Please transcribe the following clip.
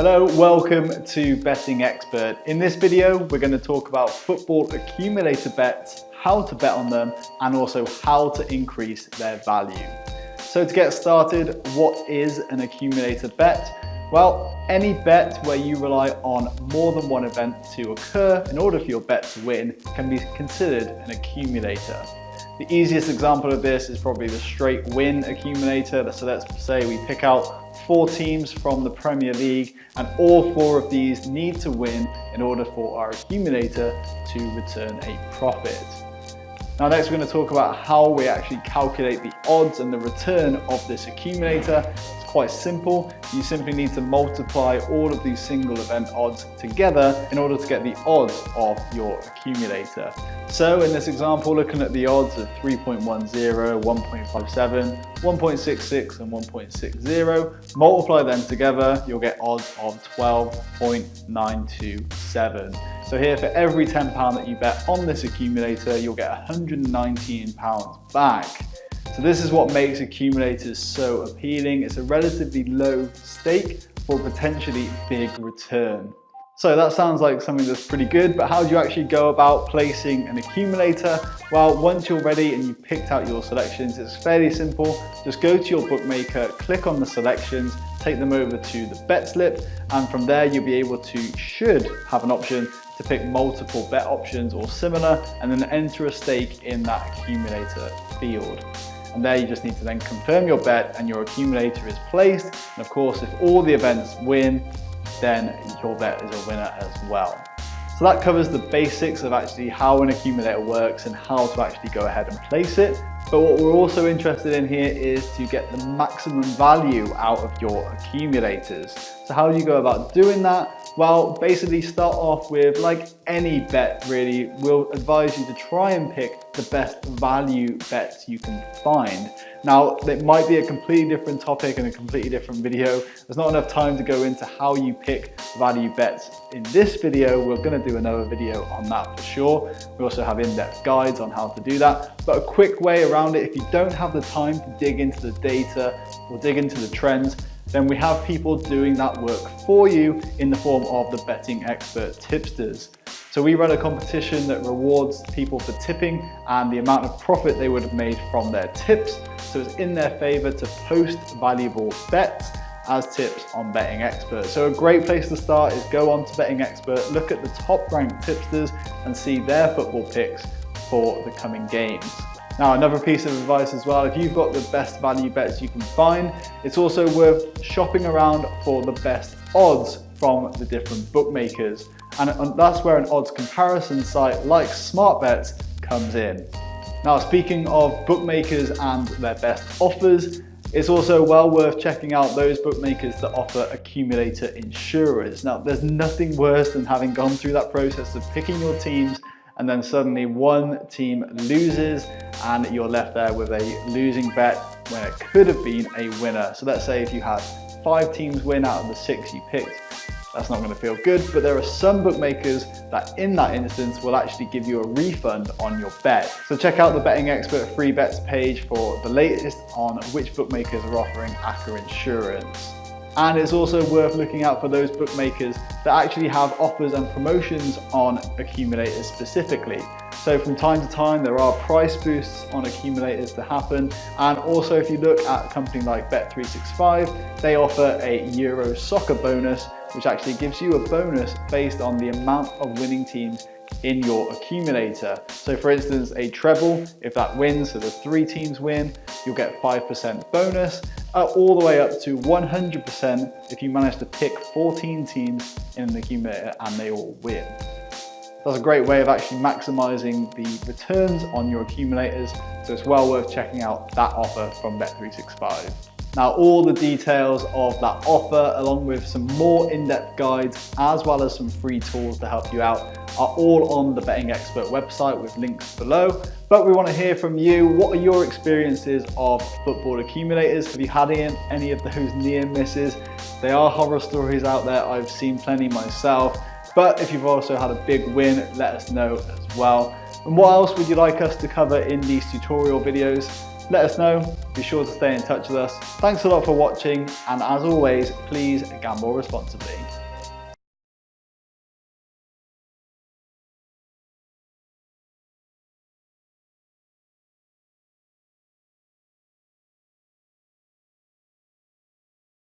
Hello, welcome to Betting Expert. In this video, we're going to talk about football accumulator bets, how to bet on them, and also how to increase their value. So to get started, what is an accumulator bet? Well, any bet where you rely on more than one event to occur in order for your bet to win can be considered an accumulator. The easiest example of this is probably the straight win accumulator. So let's say we pick out 4 teams from the Premier League and all 4 of these need to win in order for our accumulator to return a profit. Now next we're going to talk about how we actually calculate the odds and the return of this accumulator. It's quite simple. You simply need to multiply all of these single event odds together in order to get the odds of your accumulator. So in this example, looking at the odds of 3.10, 1.57, 1.66 and 1.60, multiply them together, you'll get odds of 12.927. So here for every £10 that you bet on this accumulator, you'll get £119 back. So this is what makes accumulators so appealing. It's a relatively low stake for a potentially big return. So that sounds like something that's pretty good, but how do you actually go about placing an accumulator? Well, once you're ready and you've picked out your selections, it's fairly simple. Just go to your bookmaker, click on the selections, take them over to the bet slip, and from there you'll be able to, should have an option to pick multiple bet options or similar, and then enter a stake in that accumulator field. And there you just need to then confirm your bet and your accumulator is placed. And of course, if all the events win, then your bet is a winner as well. So that covers the basics of actually how an accumulator works and how to actually go ahead and place it. But what we're also interested in here is to get the maximum value out of your accumulators. So how do you go about doing that? Well, basically start off with, like any bet really, we'll advise you to try and pick the best value bets you can find. Now, it might be a completely different topic and a completely different video. There's not enough time to go into how you pick value bets in this video. We're going to do another video on that for sure. We also have in-depth guides on how to do that. But a quick way around it, if you don't have the time to dig into the data or dig into the trends, then we have people doing that work for you in the form of the Betting Expert tipsters. So we run a competition that rewards people for tipping and the amount of profit they would have made from their tips. So it's in their favor to post valuable bets as tips on Betting Expert. So a great place to start is go on to Betting Expert, look at the top ranked tipsters and see their football picks for the coming games. Now, another piece of advice as well, if you've got the best value bets you can find, it's also worth shopping around for the best odds from the different bookmakers. And that's where an odds comparison site like SmartBets comes in. Now, speaking of bookmakers and their best offers, it's also well worth checking out those bookmakers that offer accumulator insurers. Now, there's nothing worse than having gone through that process of picking your teams and then suddenly one team loses and you're left there with a losing bet when it could have been a winner. So let's say if you had 5 teams win out of the 6 you picked, that's not going to feel good, but there are some bookmakers that in that instance will actually give you a refund on your bet. So check out the Betting Expert free bets page for the latest on which bookmakers are offering ACCA insurance. And it's also worth looking out for those bookmakers that actually have offers and promotions on accumulators specifically. So from time to time, there are price boosts on accumulators to happen. And also if you look at a company like Bet365, they offer a Euro soccer bonus, which actually gives you a bonus based on the amount of winning teams in your accumulator. So for instance, a treble, if that wins, so the 3 teams win, you'll get 5% bonus, all the way up to 100% if you manage to pick 14 teams in an accumulator and they all win. That's a great way of actually maximizing the returns on your accumulators, so it's well worth checking out that offer from Bet365. Now, all the details of that offer, along with some more in-depth guides, as well as some free tools to help you out, are all on the Betting Expert website with links below. But we want to hear from you. What are your experiences of football accumulators? Have you had any of those near misses? There are horror stories out there. I've seen plenty myself. But if you've also had a big win, let us know as well. And what else would you like us to cover in these tutorial videos? let us know. Be sure to stay in touch with us. Thanks a lot for watching, and as always, please gamble responsibly.